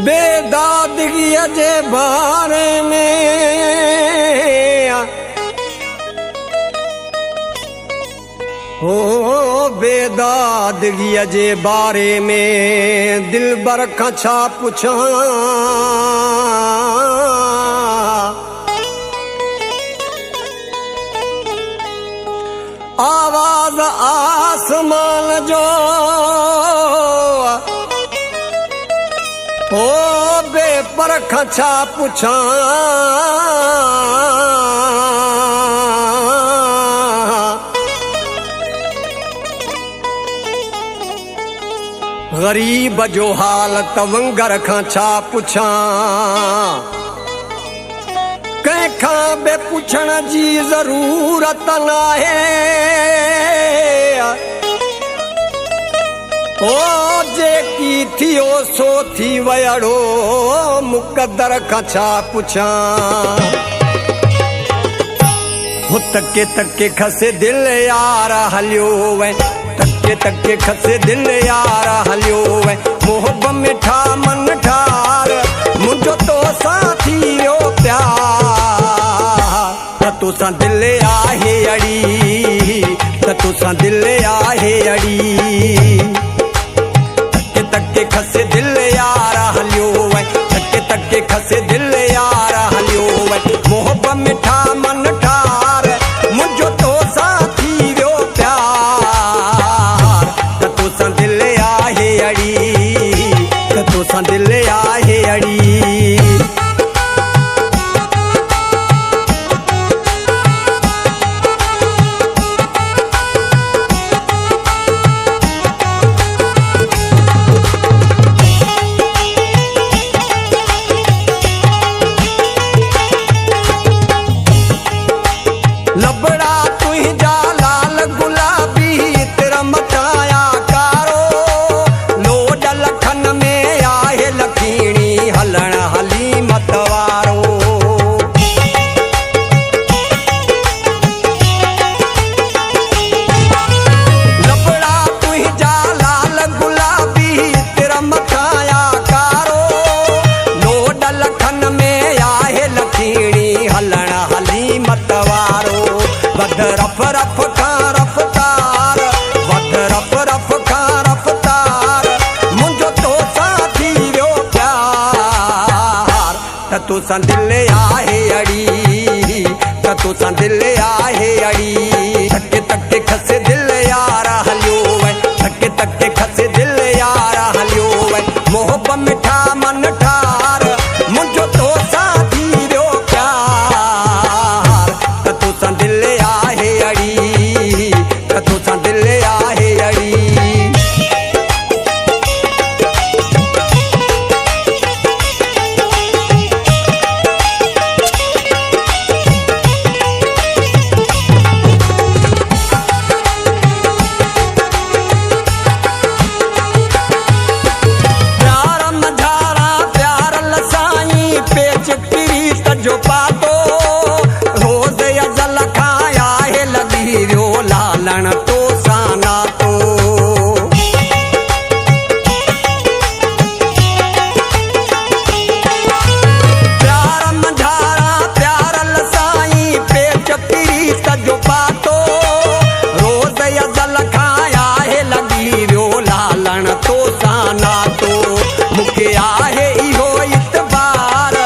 बेदादगी जे बारे में हो बेदादगी जे बारे में दिल बर खां छा पुछां आवाज आसमान जो ओ बेपर खां छा पुछां गरीब जो हाल तवंगर खां छा पुछां कंहिंखां बि पुछण जी ज़रूरत नाहे ओ जेकी थियो सो थी वयड़ो मुक़दर खां छा पुछां हो तके तके खसे दिल यार हलियो वे तके तके खसे दिल यार हलियो वे मोहब में ठा मन ठार मुंहिंजो तो साथी यो प्यार त तोसां दिल आहे अड़ी त तोसां दिल आहे अड़ी तके खसे दिल यार हलियो वे तके तके खसे दिल यार हलियो वे मोहब में ठा मन ठार मुंहिंजो तो साथी वियो प्यार त तोसां दिल आहे अड़ी त तोसां दिल आहे अड़ी लबड़ा तुझा लाल गुलाबी तेरा मटाया कारो लोड लखन में आहे लखीणी हलण हली मतवारो लबड़ा तुझा लाल गुलाबी तेरा मटाया कारो लोड लखन में आहे लखीणी हलण हली मतवारो वध रफ रफ खां रफ्तार वध रफ रफ खां रफ्तार मुंहिंजो तो साथी वियो प्यार त तोसां दिल आहे अड़ी त तोसां दिल आहे अड़ी तके तके खसे दिल यार हलियो वे तके तके खसे दिल यार हलियो वे मोहब में ठा मन ठार मुंहिंजो तो साथी वियो प्यार त तोसां दिल आहे अड़ी त तोसां दिल आहे अड़ी प्यार मझारा प्यार लसाई पेच प्रीत जो पातो रोज़ अजल खाया है लगी वियो लालण तो साना तो प्यार मझारा प्यार लसाई पेच प्रीत जो पातो रोज़ अजल खाया है लगी वियो लालण तो साना तो मुखे आहे इहो इतबार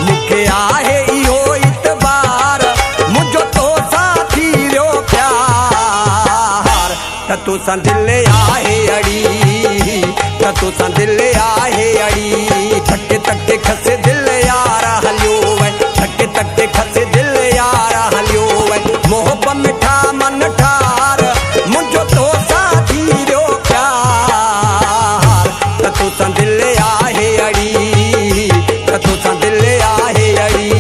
मुखे आहे इहो इतबार मुंहिंजो तो साथी वियो प्यार त तोसां दिल आहे अड़ी त तोसां दिल आहे अड़ी तके तके खसे दिल यार हलियो वे तके तके खसे दिल यार हलियो वे मोहब में ठा मन ठार मुंहिंजो तो साथी वियो प्यार त तोसां दिल आहे अड़ी त तोसां दिल आहे अड़ी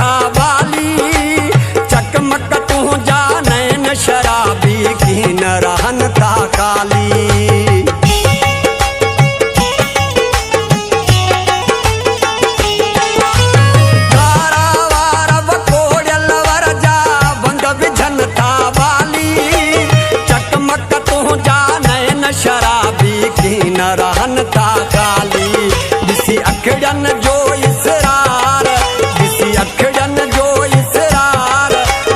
मठा वाली चकमक तू जाने न शराबी की न रहन था काली शराबी की न रहन था काली दिसी अखड़न जो इसरार दिसी अखड़न जो इसरार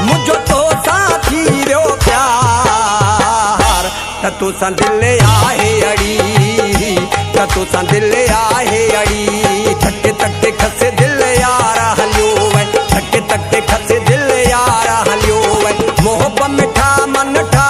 मुझो तो साथी रो प्यार तू सा दिल आहे अड़ी तू सा दिल आहे अड़ी तके तके खसे दिल यार हलियो वे तके तके खसे दिल यार हलियो वे मोहब्बत मिठा मन ठा